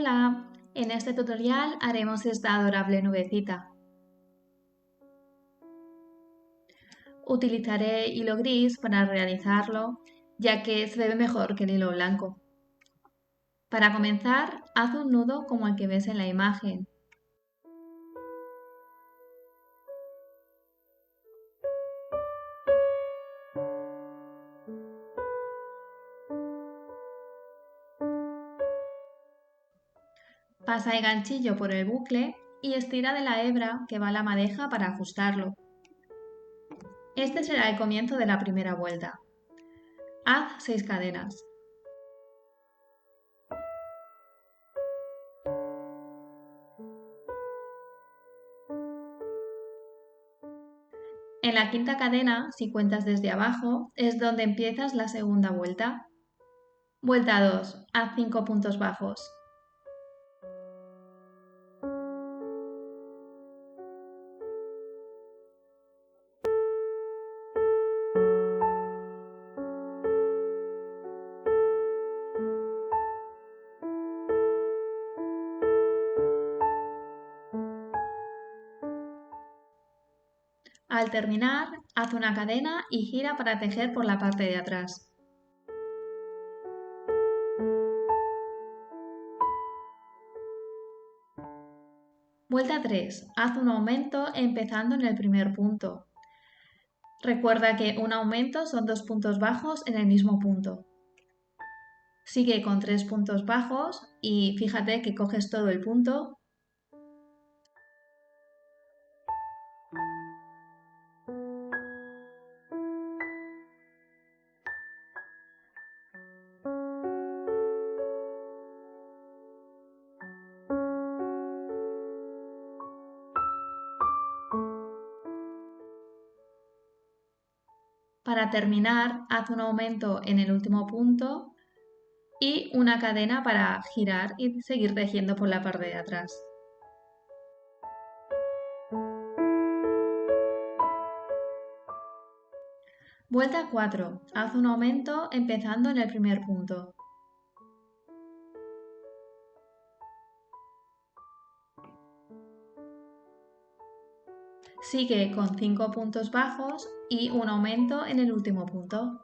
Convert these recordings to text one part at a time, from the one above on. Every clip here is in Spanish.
Hola, en este tutorial haremos esta adorable nubecita. Utilizaré hilo gris para realizarlo, ya que se ve mejor que el hilo blanco. Para comenzar, haz un nudo como el que ves en la imagen. Pasa el ganchillo por el bucle y estira de la hebra que va a la madeja para ajustarlo. Este será el comienzo de la primera vuelta. Haz 6 cadenas. En la quinta cadena, si cuentas desde abajo, es donde empiezas la segunda vuelta. Vuelta 2, haz 5 puntos bajos. Al terminar, haz una cadena y gira para tejer por la parte de atrás. Vuelta 3. Haz un aumento empezando en el primer punto. Recuerda que un aumento son 2 puntos bajos en el mismo punto. Sigue con 3 puntos bajos y fíjate que coges todo el punto. Para terminar, haz un aumento en el último punto y una cadena para girar y seguir tejiendo por la parte de atrás. Vuelta 4. Haz un aumento empezando en el primer punto. Sigue con 5 puntos bajos y un aumento en el último punto.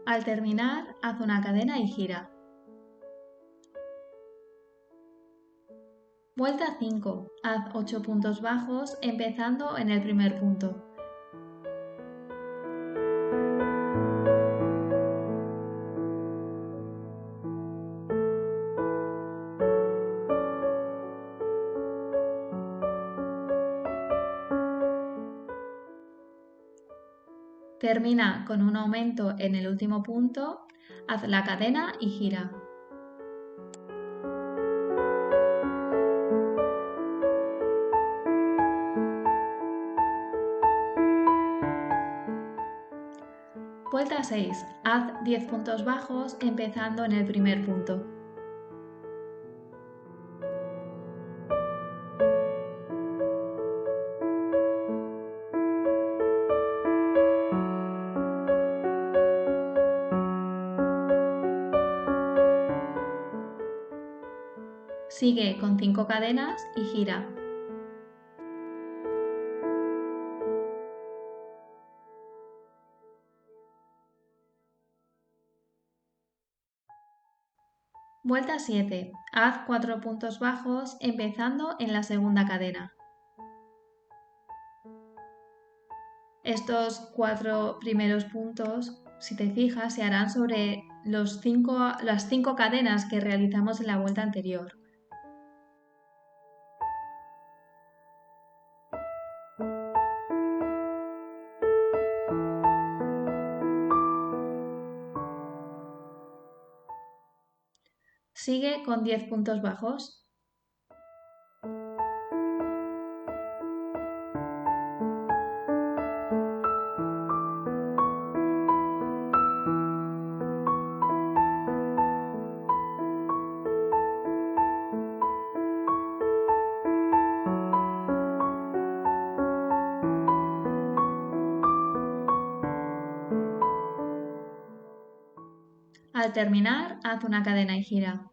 Al terminar, haz una cadena y gira. Vuelta 5. Haz 8 puntos bajos empezando en el primer punto. Termina con un aumento en el último punto, haz la cadena y gira. Vuelta 6. Haz 10 puntos bajos empezando en el primer punto. Sigue con 5 cadenas y gira. Vuelta 7. Haz 4 puntos bajos empezando en la segunda cadena. Estos 4 primeros puntos, si te fijas, se harán sobre las 5 cadenas que realizamos en la vuelta anterior. Sigue con 10 puntos bajos. Al terminar, haz una cadena y gira.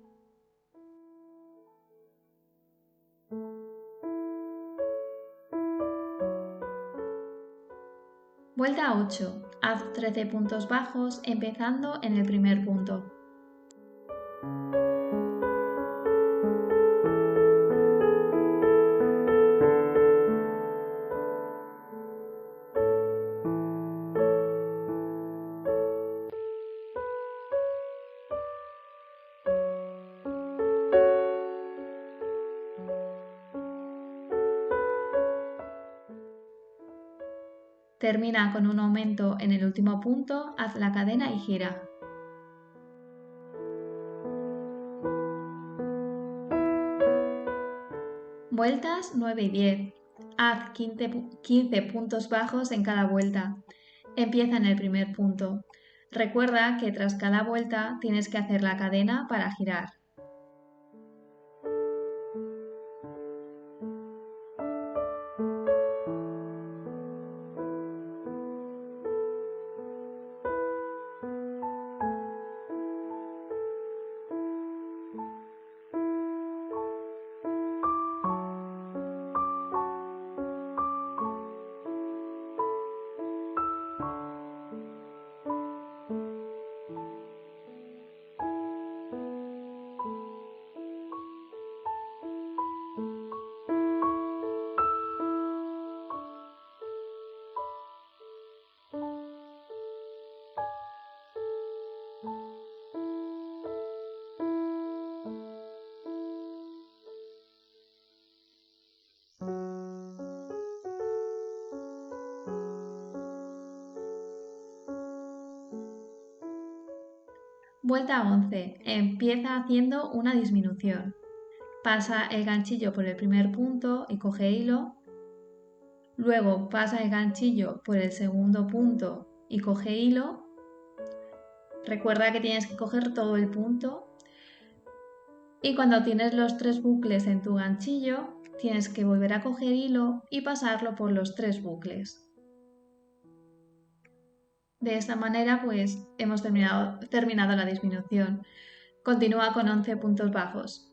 Vuelta 8. Haz 13 puntos bajos empezando en el primer punto. Termina con un aumento en el último punto, haz la cadena y gira. Vueltas 9 y 10. Haz 15 puntos bajos en cada vuelta. Empieza en el primer punto. Recuerda que tras cada vuelta tienes que hacer la cadena para girar. Vuelta 11. Empieza haciendo una disminución. Pasa el ganchillo por el primer punto y coge hilo. Luego pasa el ganchillo por el segundo punto y coge hilo. Recuerda que tienes que coger todo el punto. Y cuando tienes los 3 bucles en tu ganchillo, tienes que volver a coger hilo y pasarlo por los 3 bucles. De esta manera, pues hemos terminado la disminución. Continúa con 11 puntos bajos.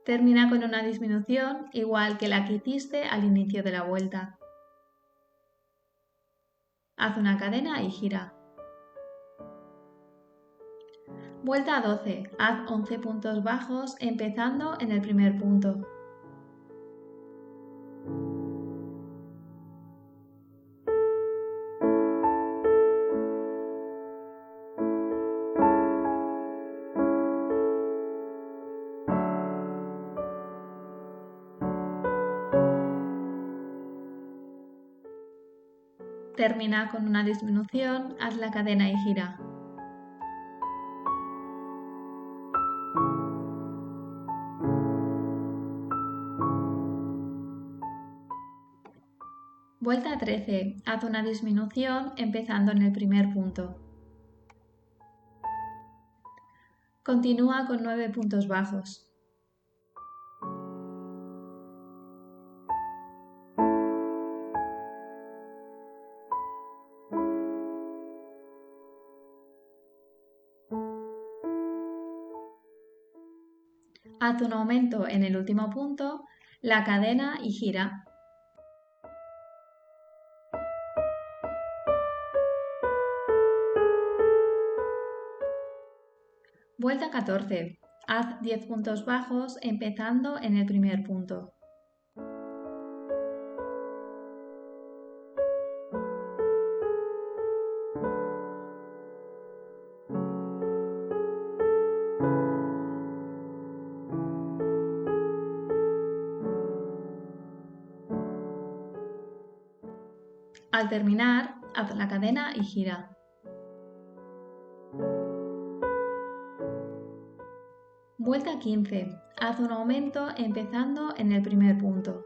Termina con una disminución igual que la que hiciste al inicio de la vuelta. Haz una cadena y gira. Vuelta 12. Haz 11 puntos bajos empezando en el primer punto. Termina con una disminución, haz la cadena y gira. Vuelta 13. Haz una disminución empezando en el primer punto. Continúa con 9 puntos bajos. Haz un aumento en el último punto, la cadena y gira. Vuelta 14. Haz 10 puntos bajos empezando en el primer punto. Al terminar, haz la cadena y gira. Vuelta 15. Haz un aumento empezando en el primer punto.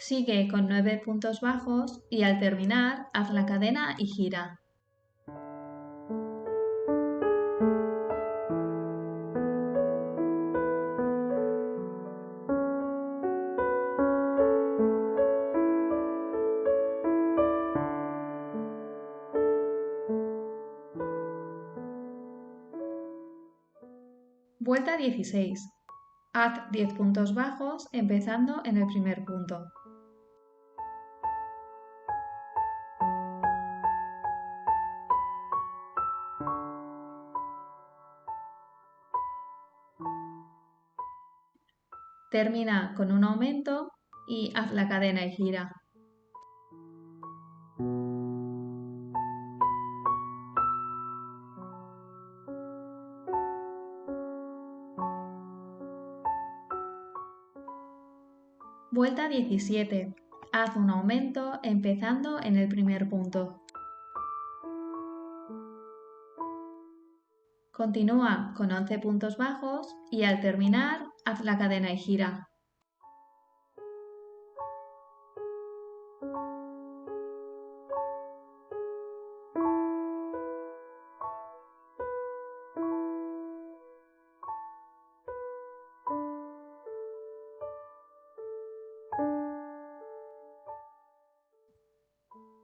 Sigue con 9 puntos bajos y al terminar haz la cadena y gira. Vuelta 16. Haz 10 puntos bajos empezando en el primer punto. Termina con un aumento y haz la cadena y gira. Vuelta 17. Haz un aumento empezando en el primer punto. Continúa con 11 puntos bajos y al terminar haz la cadena y gira.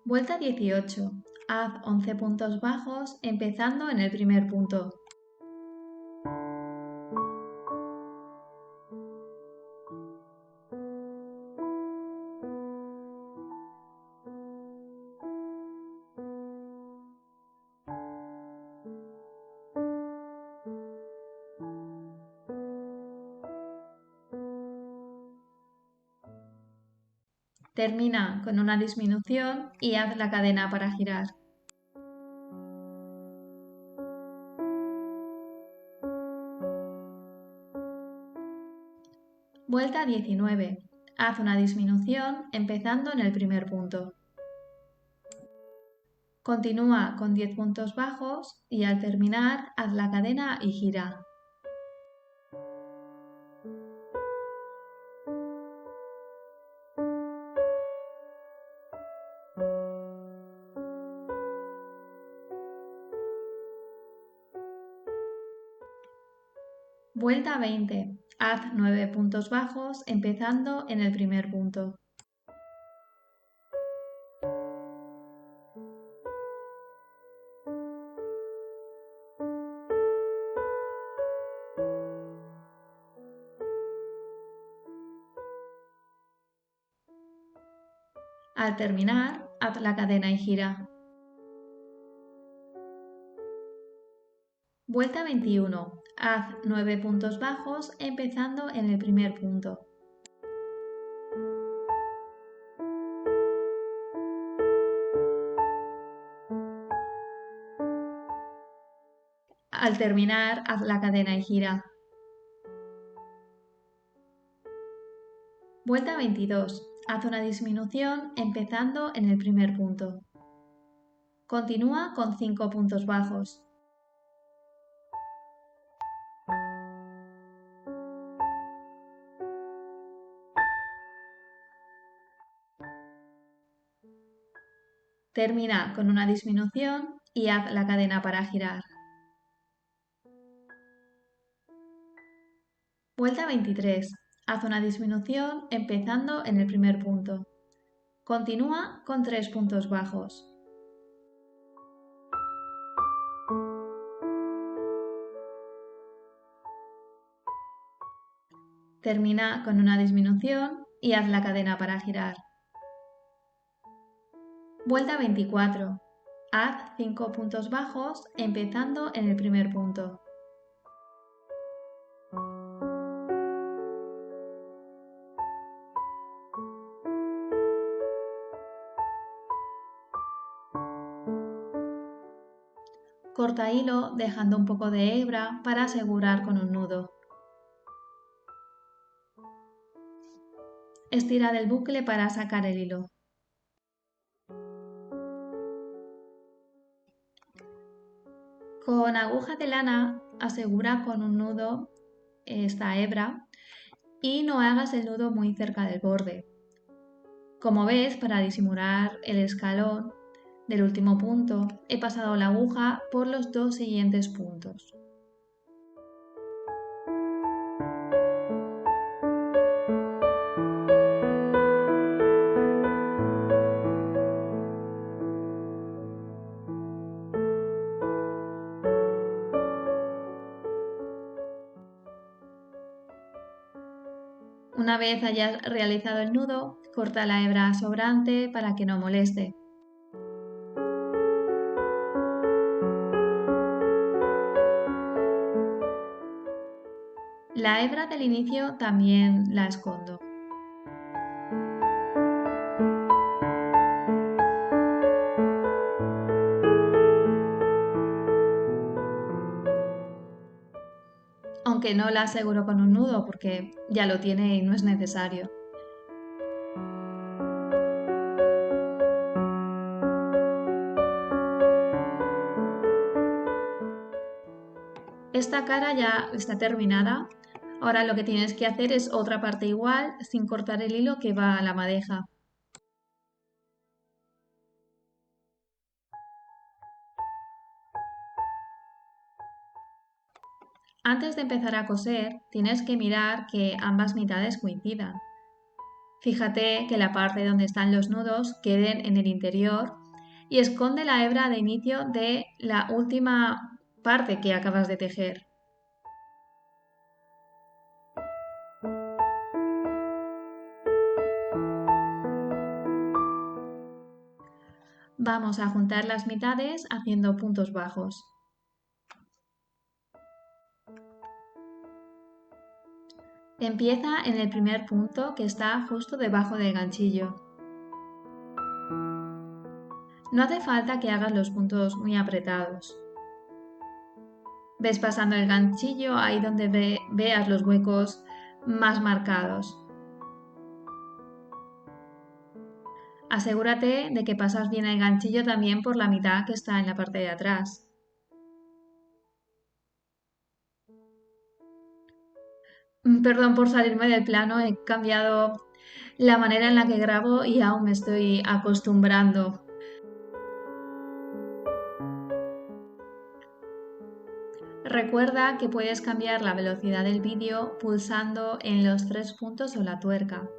Vuelta 18. Haz 11 puntos bajos empezando en el primer punto. Termina con una disminución y haz la cadena para girar. Vuelta 19. Haz una disminución empezando en el primer punto. Continúa con 10 puntos bajos y al terminar haz la cadena y gira. Vuelta 20. Haz 9 puntos bajos empezando en el primer punto. Al terminar, haz la cadena y gira. Vuelta 21. Haz 9 puntos bajos empezando en el primer punto. Al terminar, haz la cadena y gira. Vuelta 22. Haz una disminución empezando en el primer punto. Continúa con 5 puntos bajos. Termina con una disminución y haz la cadena para girar. Vuelta 23. Haz una disminución empezando en el primer punto. Continúa con 3 puntos bajos. Termina con una disminución y haz la cadena para girar. Vuelta 24. Haz 5 puntos bajos empezando en el primer punto. Corta hilo dejando un poco de hebra para asegurar con un nudo. Estira del bucle para sacar el hilo. Con aguja de lana asegura con un nudo esta hebra y no hagas el nudo muy cerca del borde. Como ves, para disimular el escalón del último punto, he pasado la aguja por los dos siguientes puntos. Una vez hayas realizado el nudo, corta la hebra sobrante para que no moleste. La hebra del inicio también la escondo. Aunque no la aseguro con un nudo porque ya lo tiene y no es necesario. Esta cara ya está terminada. Ahora lo que tienes que hacer es otra parte igual sin cortar el hilo que va a la madeja. Antes de empezar a coser, tienes que mirar que ambas mitades coincidan. Fíjate que la parte donde están los nudos queden en el interior y esconde la hebra de inicio de la última parte que acabas de tejer. Vamos a juntar las mitades haciendo puntos bajos. Empieza en el primer punto que está justo debajo del ganchillo. No hace falta que hagas los puntos muy apretados. Ves pasando el ganchillo ahí donde veas los huecos más marcados. Asegúrate de que pasas bien el ganchillo también por la mitad que está en la parte de atrás. Perdón por salirme del plano, he cambiado la manera en la que grabo y aún me estoy acostumbrando. Recuerda que puedes cambiar la velocidad del vídeo pulsando en los 3 puntos o la tuerca.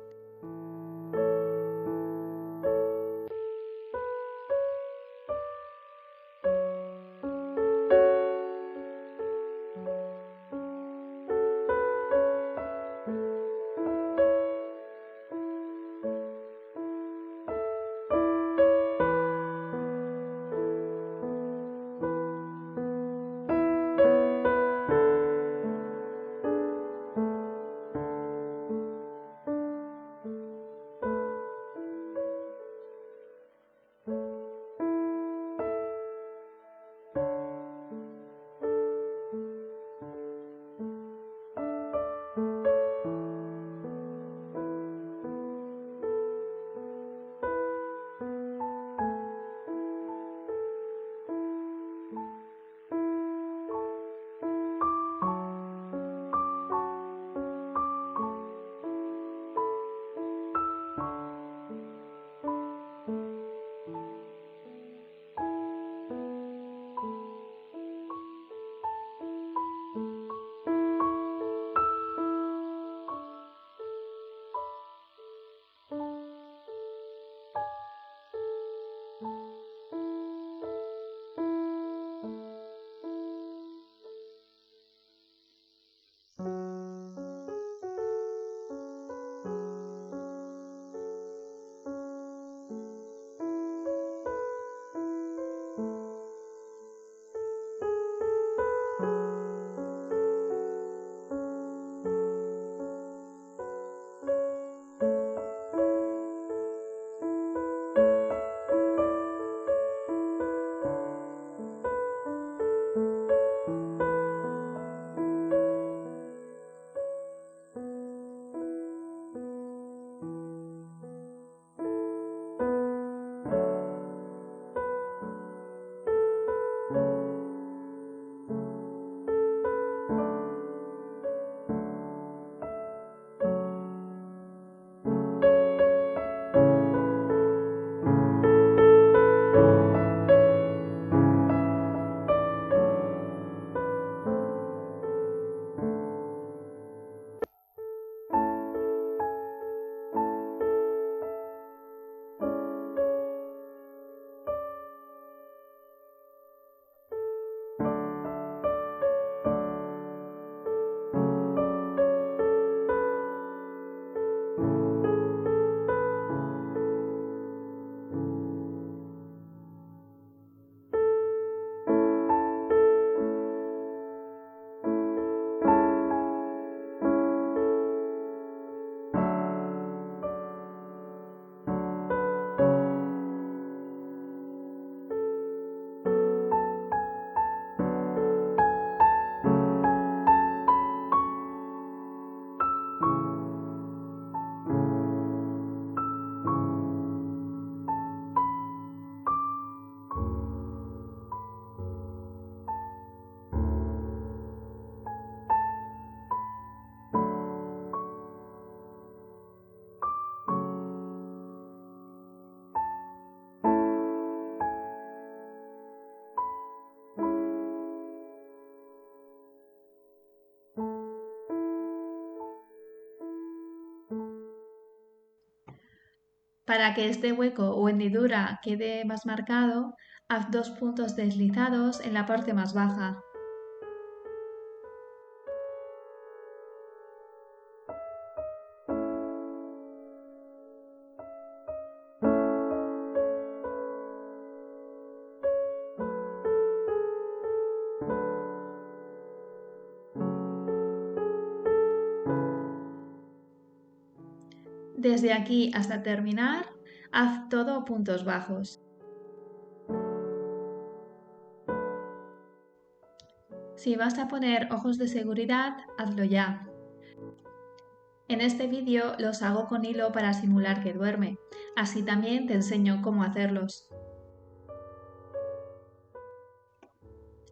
Para que este hueco o hendidura quede más marcado, haz 2 puntos deslizados en la parte más baja. Desde aquí hasta terminar, haz todo puntos bajos. Si vas a poner ojos de seguridad, hazlo ya. En este vídeo los hago con hilo para simular que duerme, así también te enseño cómo hacerlos.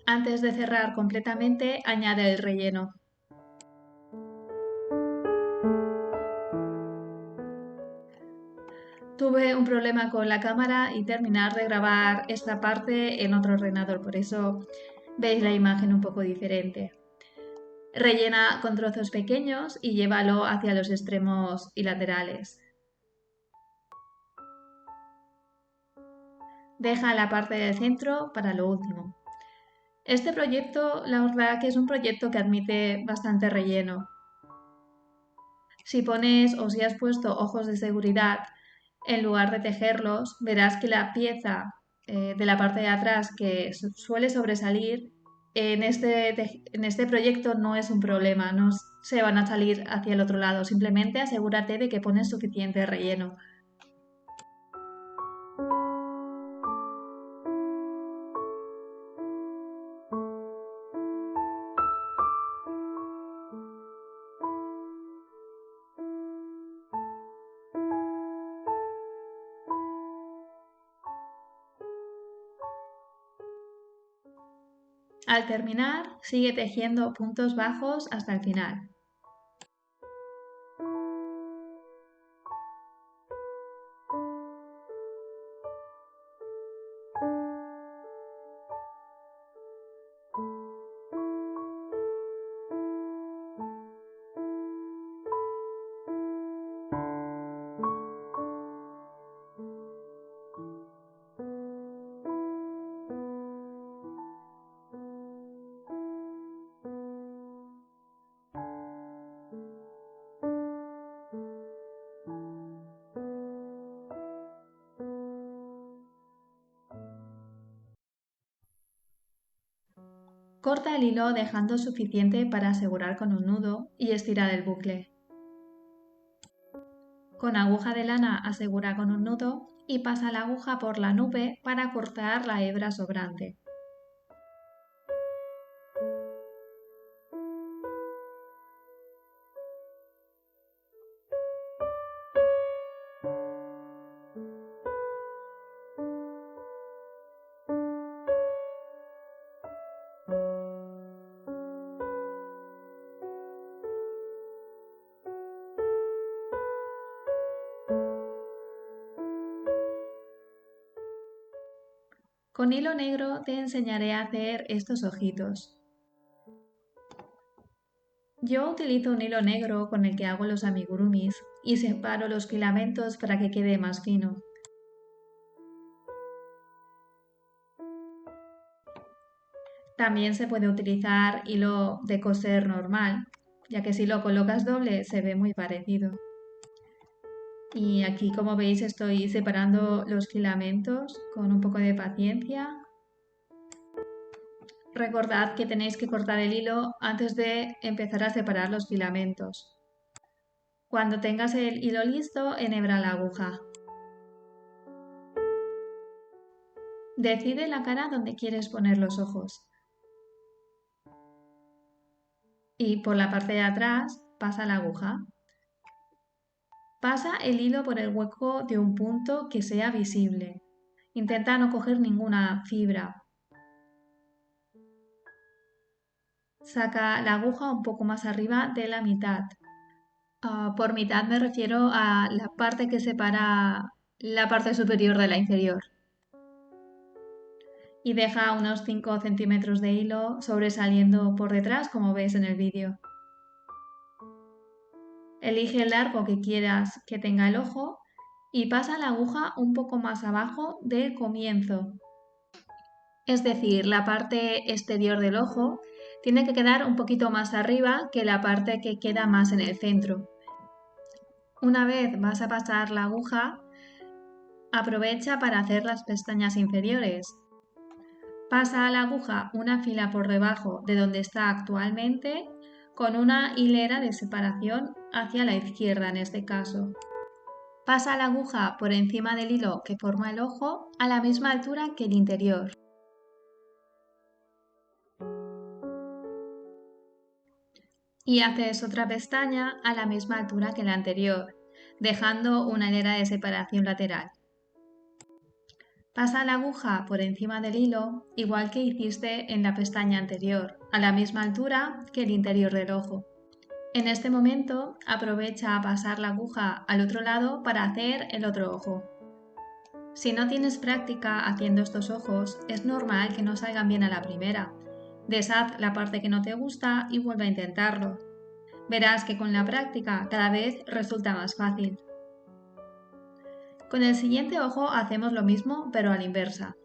Antes de cerrar completamente, añade el relleno. Tuve un problema con la cámara y terminar de grabar esta parte en otro ordenador, por eso veis la imagen un poco diferente. Rellena con trozos pequeños y llévalo hacia los extremos y laterales. Deja la parte del centro para lo último. Este proyecto, la verdad que es un proyecto que admite bastante relleno. Si pones o si has puesto ojos de seguridad en lugar de tejerlos, verás que la pieza de la parte de atrás que suele sobresalir en este proyecto no es un problema, no se van a salir hacia el otro lado, simplemente asegúrate de que pones suficiente relleno. Al terminar, sigue tejiendo puntos bajos hasta el final. Corta el hilo dejando suficiente para asegurar con un nudo y estirar el bucle. Con aguja de lana asegura con un nudo y pasa la aguja por la nube para cortar la hebra sobrante. Con hilo negro te enseñaré a hacer estos ojitos. Yo utilizo un hilo negro con el que hago los amigurumis y separo los filamentos para que quede más fino. También se puede utilizar hilo de coser normal, ya que si lo colocas doble se ve muy parecido. Y aquí, como veis, estoy separando los filamentos con un poco de paciencia. Recordad que tenéis que cortar el hilo antes de empezar a separar los filamentos. Cuando tengas el hilo listo, enhebra la aguja. Decide la cara donde quieres poner los ojos. Y por la parte de atrás pasa la aguja. Pasa el hilo por el hueco de un punto que sea visible. Intenta no coger ninguna fibra. Saca la aguja un poco más arriba de la mitad. Por mitad me refiero a la parte que separa la parte superior de la inferior. Y deja unos 5 centímetros de hilo sobresaliendo por detrás, como ves en el vídeo. Elige el largo que quieras que tenga el ojo y pasa la aguja un poco más abajo del comienzo. Es decir, la parte exterior del ojo tiene que quedar un poquito más arriba que la parte que queda más en el centro. Una vez vas a pasar la aguja, aprovecha para hacer las pestañas inferiores. Pasa la aguja una fila por debajo de donde está actualmente, con una hilera de separación hacia la izquierda en este caso. Pasa la aguja por encima del hilo que forma el ojo a la misma altura que el interior. Y haces otra pestaña a la misma altura que la anterior, dejando una hilera de separación lateral. Pasa la aguja por encima del hilo, igual que hiciste en la pestaña anterior, a la misma altura que el interior del ojo. En este momento, aprovecha a pasar la aguja al otro lado para hacer el otro ojo. Si no tienes práctica haciendo estos ojos, es normal que no salgan bien a la primera. Deshaz la parte que no te gusta y vuelve a intentarlo. Verás que con la práctica cada vez resulta más fácil. Con el siguiente ojo hacemos lo mismo, pero a la inversa.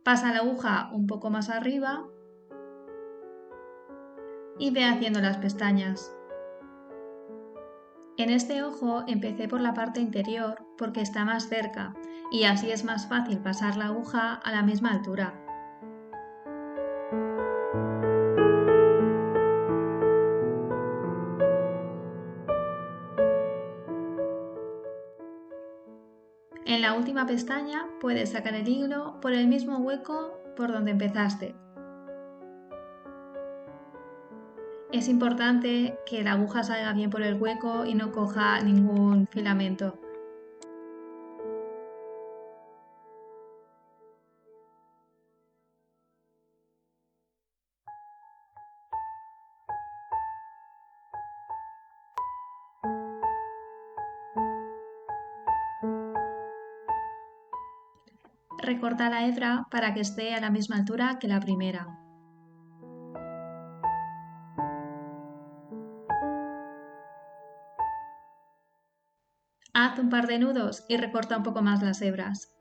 Pasa la aguja un poco más arriba y ve haciendo las pestañas. En este ojo empecé por la parte interior porque está más cerca y así es más fácil pasar la aguja a la misma altura. En la última pestaña puedes sacar el hilo por el mismo hueco por donde empezaste. Es importante que la aguja salga bien por el hueco y no coja ningún filamento. Recorta la hebra para que esté a la misma altura que la primera. Haz un par de nudos y recorta un poco más las hebras.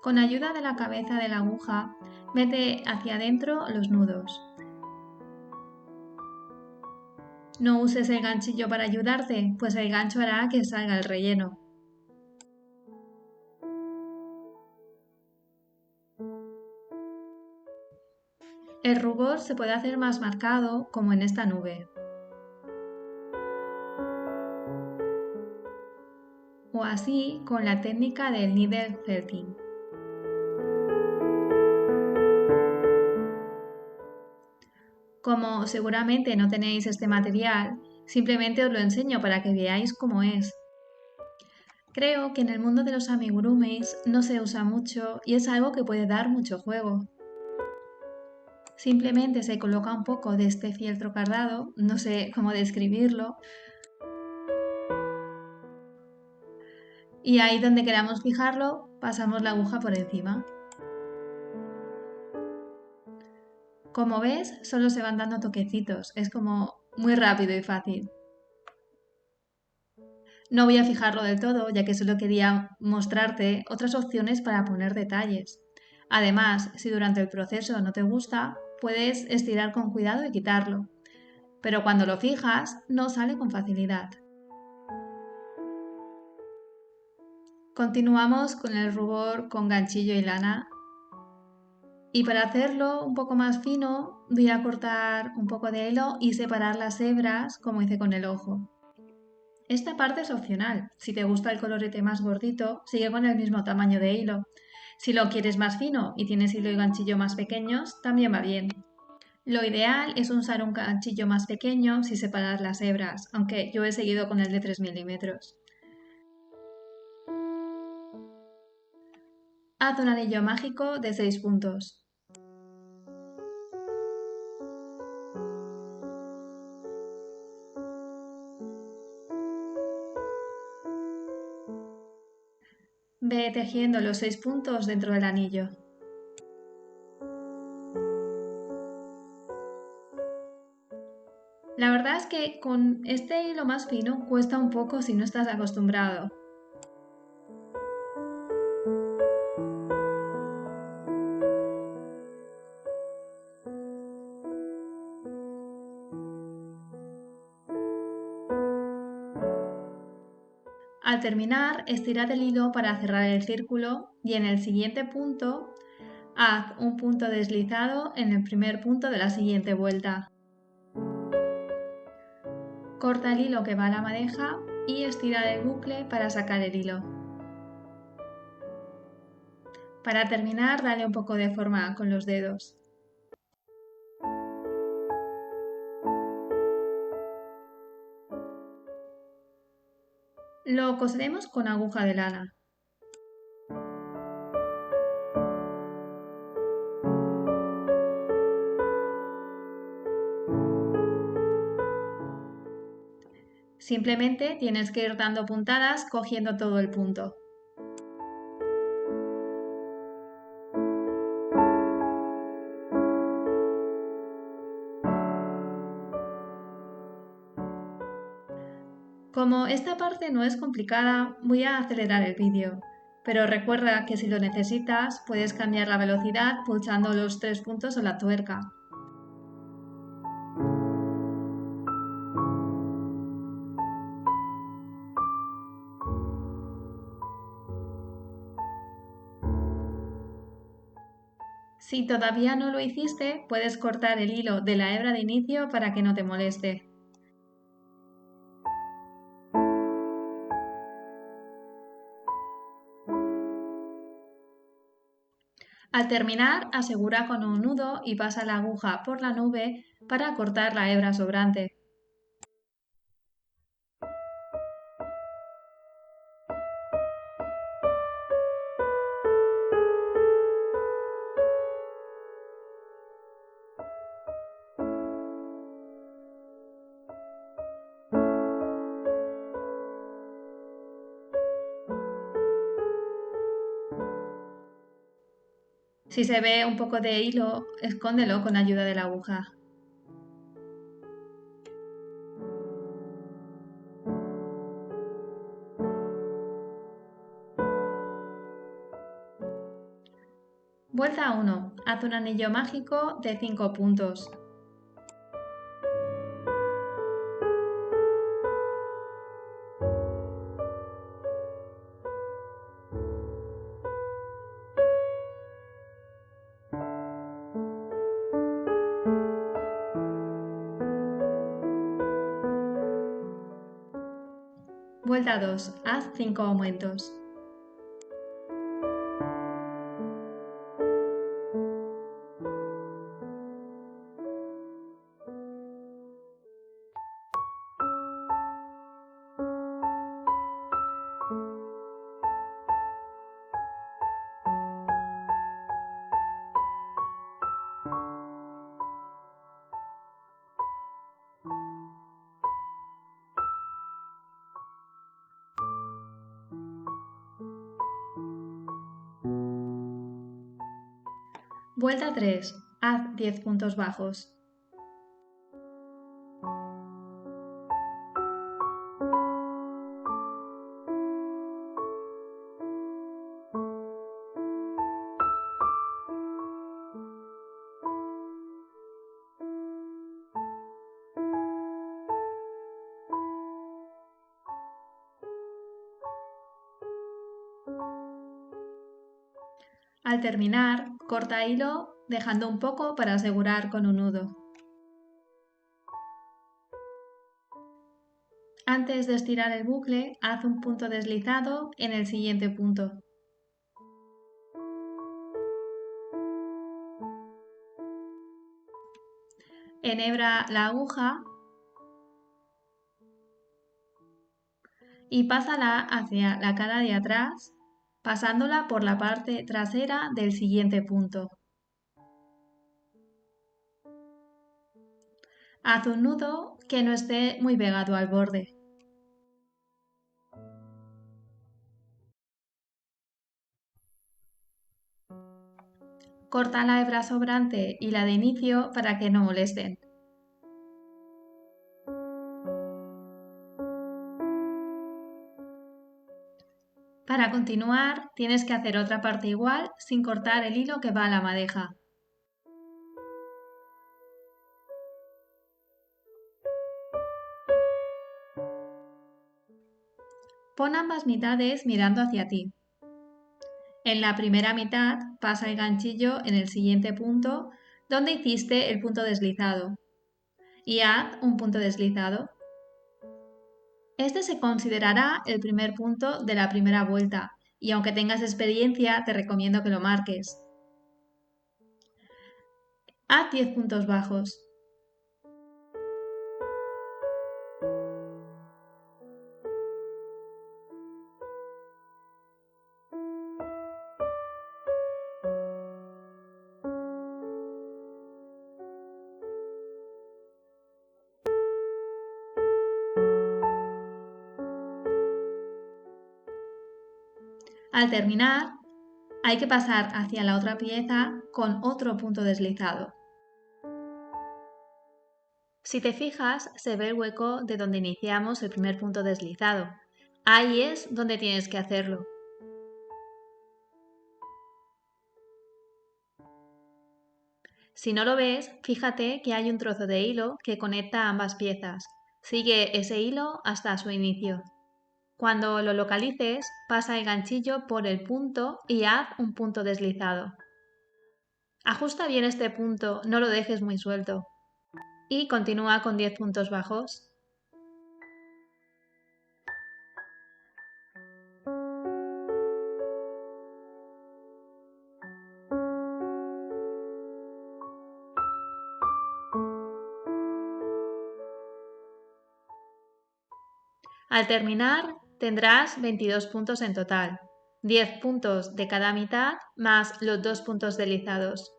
Con ayuda de la cabeza de la aguja, mete hacia adentro los nudos. No uses el ganchillo para ayudarte, pues el gancho hará que salga el relleno. El rubor se puede hacer más marcado, como en esta nube. O así con la técnica del needle felting. Como seguramente no tenéis este material, simplemente os lo enseño para que veáis cómo es. Creo que en el mundo de los amigurumis no se usa mucho y es algo que puede dar mucho juego. Simplemente se coloca un poco de este fieltro cardado, no sé cómo describirlo, y ahí donde queramos fijarlo, pasamos la aguja por encima. Como ves, solo se van dando toquecitos, es como muy rápido y fácil. No voy a fijarlo del todo, ya que solo quería mostrarte otras opciones para poner detalles. Además, si durante el proceso no te gusta, puedes estirar con cuidado y quitarlo. Pero cuando lo fijas, no sale con facilidad. Continuamos con el rubor con ganchillo y lana. Y para hacerlo un poco más fino, voy a cortar un poco de hilo y separar las hebras como hice con el ojo. Esta parte es opcional. Si te gusta el colorete más gordito, sigue con el mismo tamaño de hilo. Si lo quieres más fino y tienes hilo y ganchillo más pequeños, también va bien. Lo ideal es usar un ganchillo más pequeño si separas las hebras, aunque yo he seguido con el de 3 milímetros. Haz un anillo mágico de 6 puntos. Ve tejiendo los 6 puntos dentro del anillo. La verdad es que con este hilo más fino cuesta un poco si no estás acostumbrado. Al terminar, estirad el hilo para cerrar el círculo y en el siguiente punto haz un punto deslizado en el primer punto de la siguiente vuelta. Corta el hilo que va a la madeja y estira el bucle para sacar el hilo. Para terminar, dale un poco de forma con los dedos. Lo coseremos con aguja de lana. Simplemente tienes que ir dando puntadas cogiendo todo el punto. Como esta parte no es complicada, voy a acelerar el vídeo, pero recuerda que si lo necesitas puedes cambiar la velocidad pulsando los 3 puntos o la tuerca. Si todavía no lo hiciste, puedes cortar el hilo de la hebra de inicio para que no te moleste. Al terminar, asegura con un nudo y pasa la aguja por la nube para cortar la hebra sobrante. Si se ve un poco de hilo, escóndelo con ayuda de la aguja. Vuelta 1. Haz un anillo mágico de 5 puntos. Vuelta 2. Haz 5 aumentos. Vuelta 3. Haz 10 puntos bajos. Al terminar, corta hilo dejando un poco para asegurar con un nudo. Antes de estirar el bucle, haz un punto deslizado en el siguiente punto. Enhebra la aguja y pásala hacia la cara de atrás, pasándola por la parte trasera del siguiente punto. Haz un nudo que no esté muy pegado al borde. Corta la hebra sobrante y la de inicio para que no molesten. Para continuar, tienes que hacer otra parte igual sin cortar el hilo que va a la madeja. Pon ambas mitades mirando hacia ti. En la primera mitad pasa el ganchillo en el siguiente punto donde hiciste el punto deslizado y haz un punto deslizado. Este se considerará el primer punto de la primera vuelta y aunque tengas experiencia te recomiendo que lo marques. Haz 10 puntos bajos. Al terminar, hay que pasar hacia la otra pieza con otro punto deslizado. Si te fijas, se ve el hueco de donde iniciamos el primer punto deslizado. Ahí es donde tienes que hacerlo. Si no lo ves, fíjate que hay un trozo de hilo que conecta ambas piezas. Sigue ese hilo hasta su inicio. Cuando lo localices, pasa el ganchillo por el punto y haz un punto deslizado. Ajusta bien este punto, no lo dejes muy suelto. Y continúa con 10 puntos bajos. Al terminar, tendrás 22 puntos en total, 10 puntos de cada mitad más los 2 puntos deslizados.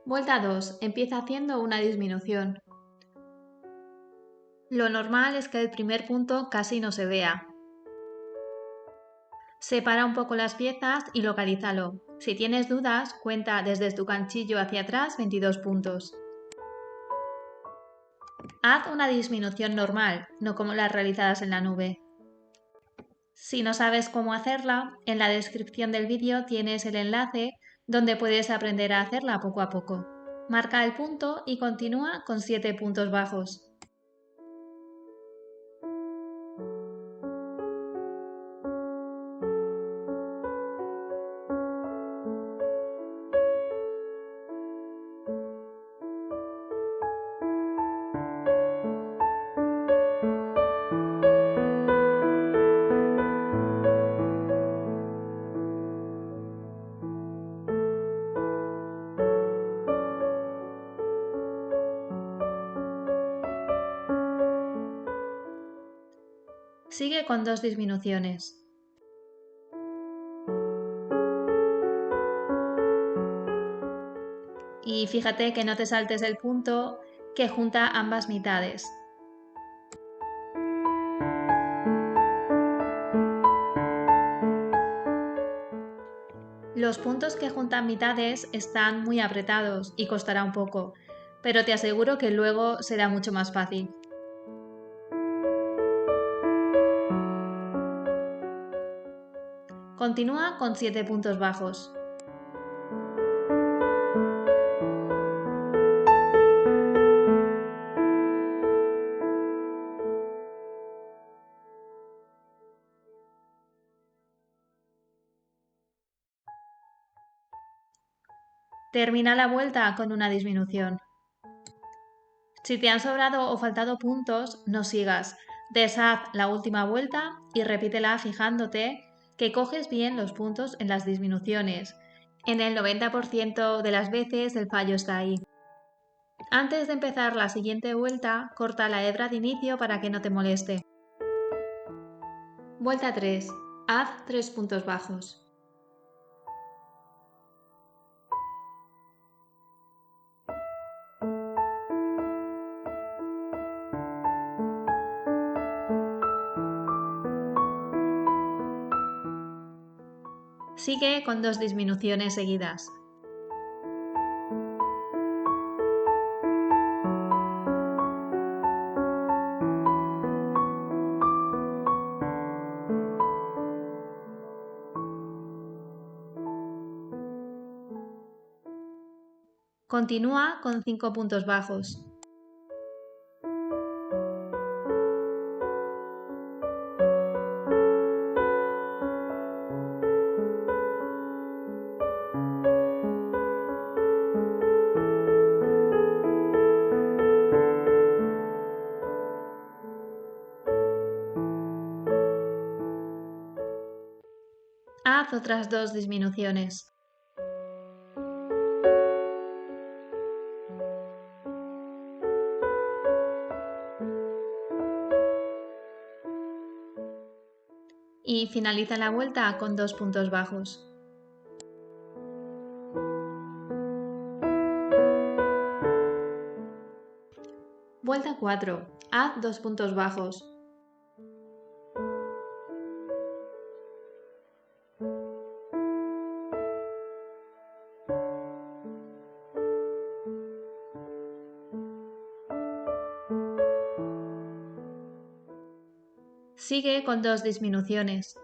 Vuelta 2. Empieza haciendo una disminución. Lo normal es que el primer punto casi no se vea. Separa un poco las piezas y localízalo. Si tienes dudas, cuenta desde tu ganchillo hacia atrás 22 puntos. Haz una disminución normal, no como las realizadas en la nube. Si no sabes cómo hacerla, en la descripción del vídeo tienes el enlace donde puedes aprender a hacerla poco a poco. Marca el punto y continúa con 7 puntos bajos. Sigue con 2 disminuciones. Y fíjate que no te saltes el punto que junta ambas mitades. Los puntos que juntan mitades están muy apretados y costará un poco, pero te aseguro que luego será mucho más fácil. Continúa con 7 puntos bajos. Termina la vuelta con una disminución. Si te han sobrado o faltado puntos, no sigas. Deshaz la última vuelta y repítela fijándote que coges bien los puntos en las disminuciones. En el 90% de las veces el fallo está ahí. Antes de empezar la siguiente vuelta, corta la hebra de inicio para que no te moleste. Vuelta 3. Haz 3 puntos bajos. Sigue con 2 disminuciones seguidas. Continúa con 5 puntos bajos. Haz otras 2 disminuciones. Y finaliza la vuelta con 2 puntos bajos. Vuelta 4. Haz 2 puntos bajos. Sigue con 2 disminuciones.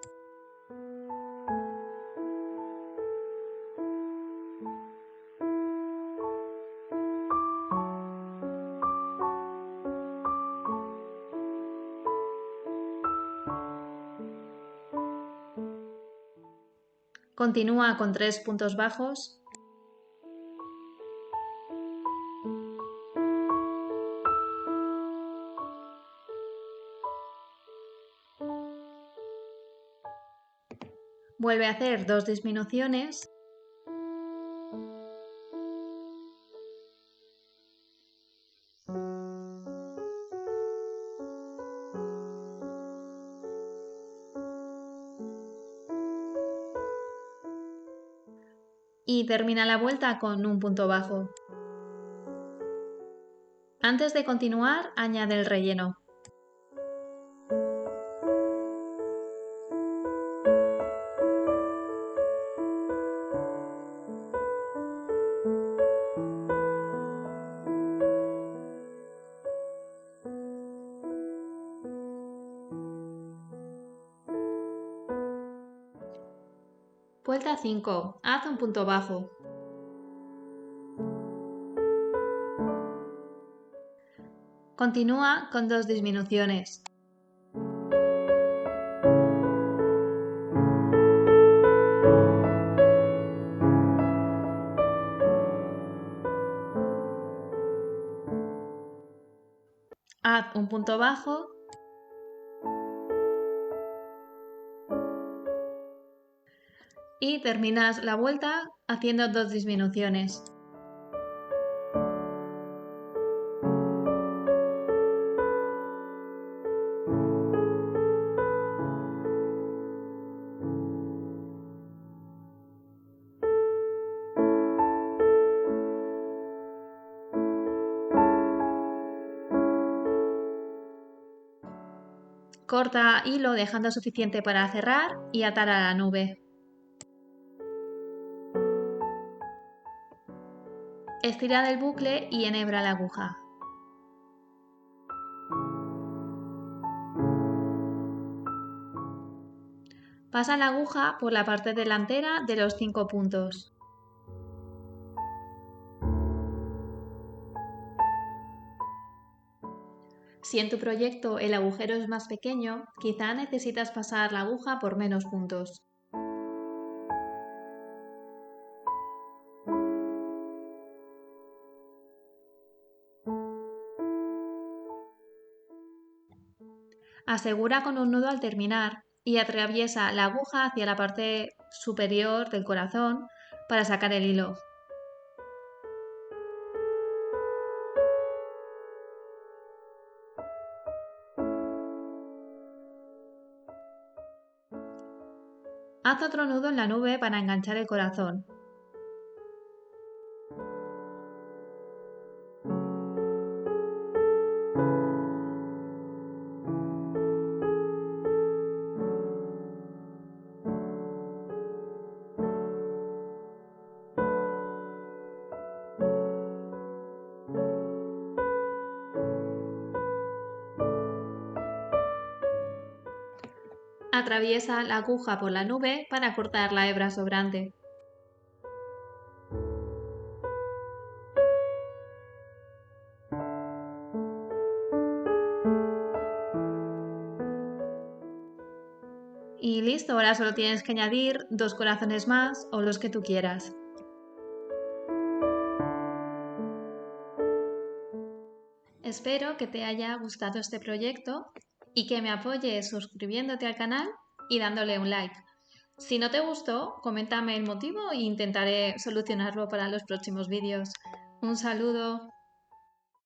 Continúa con 3 puntos bajos. Vuelve a hacer 2 disminuciones. Y termina la vuelta con un punto bajo. Antes de continuar, añade el relleno. Vuelta 5. Haz un punto bajo. Continúa con 2 disminuciones. Haz un punto bajo. Y terminas la vuelta haciendo 2 disminuciones. Corta hilo dejando suficiente para cerrar y atar a la nube. Estira del bucle y enhebra la aguja. Pasa la aguja por la parte delantera de los 5 puntos. Si en tu proyecto el agujero es más pequeño, quizá necesitas pasar la aguja por menos puntos. Asegura con un nudo al terminar y atraviesa la aguja hacia la parte superior del corazón para sacar el hilo. Haz otro nudo en la nube para enganchar el corazón. Atraviesa la aguja por la nube para cortar la hebra sobrante. Y listo, ahora solo tienes que añadir 2 corazones más o los que tú quieras. Espero que te haya gustado este proyecto y que me apoyes suscribiéndote al canal y dándole un like. Si no te gustó, coméntame el motivo e intentaré solucionarlo para los próximos vídeos. Un saludo.